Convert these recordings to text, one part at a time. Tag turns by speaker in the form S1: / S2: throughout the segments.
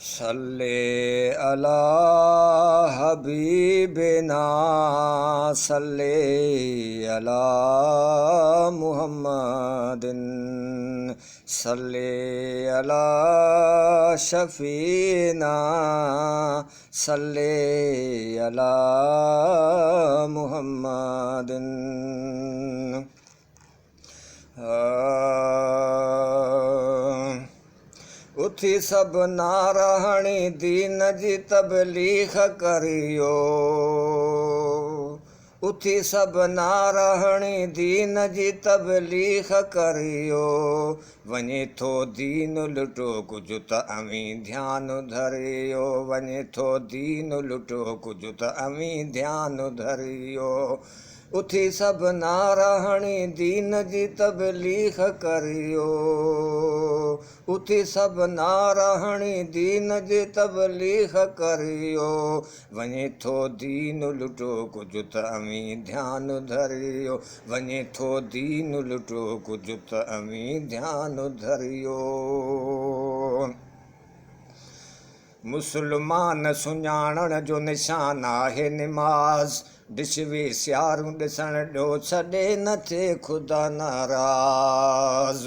S1: सल्ले अला हबीबिना सल्ले अला मुहम्मदिन सल्ले अला शफीना सल्ले अला मुहम्मदिन। उथी सब नाराहणी दीन जी तबलीग करियो, उथी सब नाराहणी दीन जी तबलीग करियो। वञे थो दीन लुटो कुझु त अमी ध्यान धरियो, वञे थो दीन लुटो कुझु त अमी ध्यान धरियो। उथी सब नाराहणी दीन जी तबलीग करियो, उथी सब नाराहणी दीन जी तबलीग करियो। वञे थो दीन लुटो कुझु त अमी ध्यान धरियो, वञे थो दीन लुटो कुझु त अमी ध्यान धरियो। मुस्लमान सुञाणण जो निशान आहे निमाज़, ॾिश वे सियारूं ॾिसण ॾियो छॾे न थिए ख़ुदा नाराज़।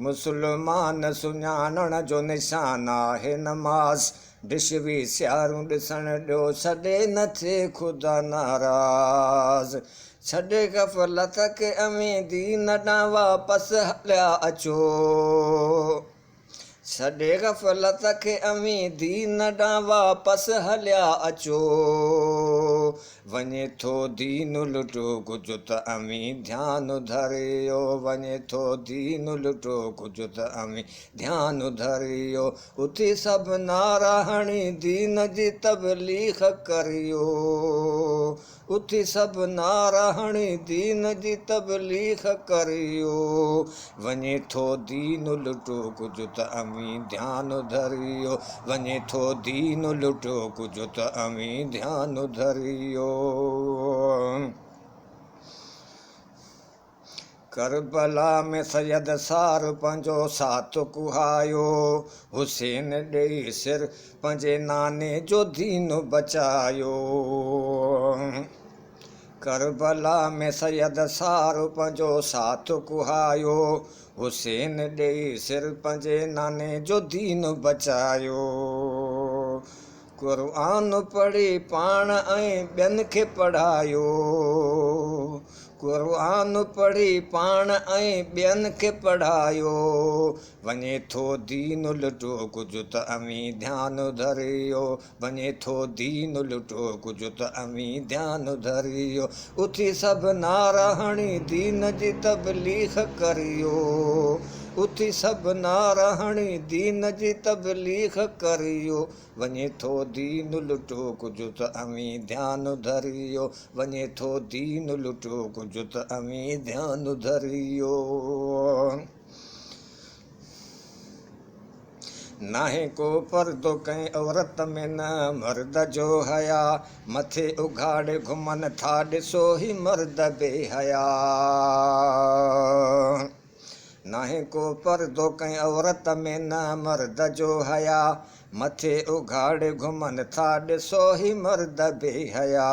S1: मुस्लमान सुञाणण जो निशान आहे नमाज़, ॾिश वे सियारूं ॾिसण ॾियो छॾे न थिए ख़ुदा नाराज़। छॾे ग़फ़लत खे अमी दीन ॾांहुं वापसि हलिया अचो, छॾे ग़फ़लत खे अमी दीन ॾांहुं वापसि हलिया अचो। वञे थो दीन लुटो कुझु त अमी ध्यान धरियो, वञे थो दीन लुटो कुझु त अमी ध्यान धरियो। उथी सब नाराहणी दीन जी तबलीग करियो, उथी सब नाराहणी दीन जी तबलीग करियो। वञे थो दीन लुटो कुझु त अमी ध्यान धरियो, वञे थो दीन लुटो कुझु त अमी ध्यान धरियो। करबला में सैयद सार पंहिंजो साथ कुहायो, हुसैन ॾेई सिर पंहिंजे नाने जो दीन बचायो। करबला में सैयद सार पंहिंजो साथ कुहायो, हुसैन ॾेई सिर पंहिंजे नाने जो दीन बचायो। क़ुर्आन पढ़ी पाण ऐं ॿियनि खे पढ़ायो, क़ुर्आन पढ़ी पाण ऐं ॿियनि खे पढ़ायो। वञे थो दीन लुटो कुझु त अमी ध्यान धरियो, वञे थो दीन लुटो कुझु त अमी ध्यान धरियो। उथी सब नाराहणी दीन जी तबलीग करियो, उथी सब नाराहणी दीन जी तबलीग करियो। वञे थो दीन लुटो कुझु त अमी ध्यान धरियो, वञे थो दीन लुटो कुझु त अमी ध्यान धरियो। नाहे को पर्दो कंहिं औरत में न मर्द जो हया, मथे उघाड़े घुमनि था ॾिसो ही मर्द बेहया। नाहे को पर्दो कंहिं औरत में न मर्द जो हया, मथे उघाड़े घुमनि था ॾिसो ही मर्द बेहया।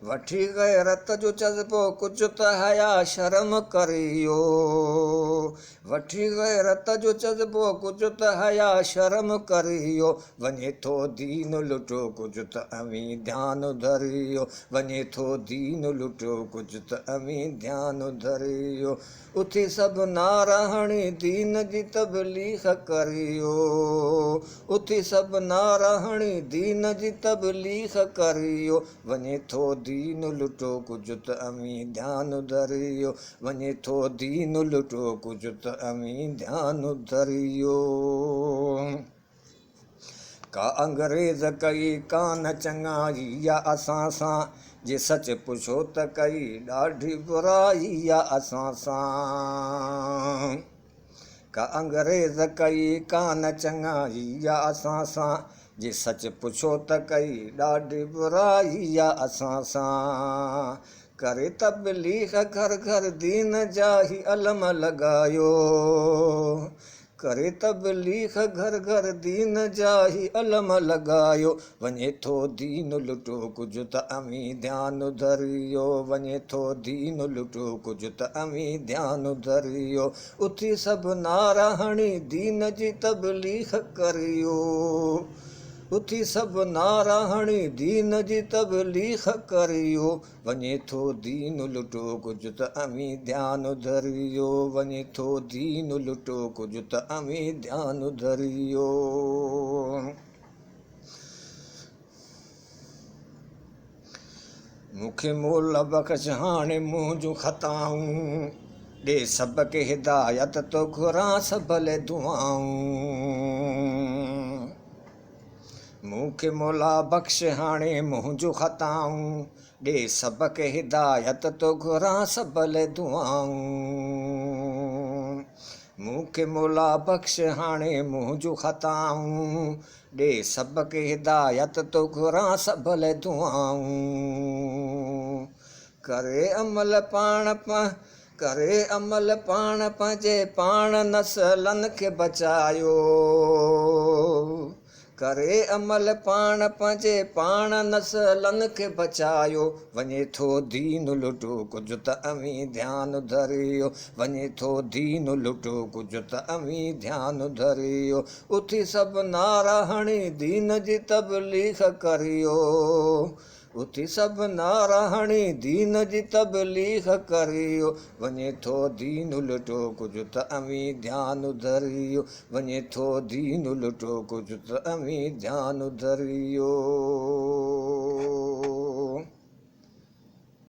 S1: वठी गैरत जो जज़्बो कुझु त हया शर्म करियो, वठी गैरत जो जज़्बो कुझु त हया शर्म करियो। वञे थो दीन लुटो कुझु त अमी ध्यान धरियो, वञे थो दीन लुटो कुझु त अमी ध्यान धरियो। उथी सब नाराहणी दीन जी तबलीग करियो, उथी सब नाराहणी दीन जी तबलीग करियो। वञे थो दीन लुटो कुझु त अमी ध्यान धरियो, वञे थो दीन लुटो कुझु त अमी ध्यान धरियो। का अंग्रेज़ कई कान चङाई या असां सां, जे सच पुछो त कई ॾाढी बुराई या असां सां। का अंग्रेज़ कई कान चङाई या असां सां, जे सच पुछो त कई ॾाढी बुराई या असां सां। करे तबलीग घर घर दीन जा ही अलम लॻायो, करे तबलीग घर घर दीन जाही अलम लॻायो वञे थो दीन लुटो कुझु त अमी ध्यानु धरियो वञे थो दीन लुटो कुझु त अमी ध्यानु धरियो उथी सभु नारा हणी दीन जी तबलीग करियो उथी सभु नारा हणी दीन जी तबलीग करियो वञे थो दीन लुटो कुझु त अमी ध्यानु धरियो वञे थो दीन लुटो कुझु त अमी ध्यानु धरियो मूंखे मोल बख़्श हाणे मुंहुं जूं ख़ताऊं ॾे सभ खे हिदायत तो घुरां भले दुआऊं मूंखे मौला बख़्श हाणे मुंहुं जूं ख़ताऊं ॾे सभ खे हिदायत तो घुरां भले दुआऊं मूंखे मौला बख़्श हाणे मुंहुं जूं ख़ताऊं ॾे सभ खे हिदायत तो घुरां भले दुआऊं करे अमल पाण पंहिंजे पाण नसलनि खे बचायो करे अमल पाण पंहिंजे पाण नसलनि खे बचायो वञे थो दीन लुटो कुझु त अमी ध्यानु धरियो वञे थो दीन लुटो कुझु त अमी ध्यानु धरियो उथी सभु नारा हणी दीन जी तबलीग करियो उथी सभु नारा हणी दीन जी तबलीग करियो वञे थो दीन लुटो कुझु त अमी ध्यानु धरियो वञे थो दीन लुटो कुझु त अमी ध्यानु धरियो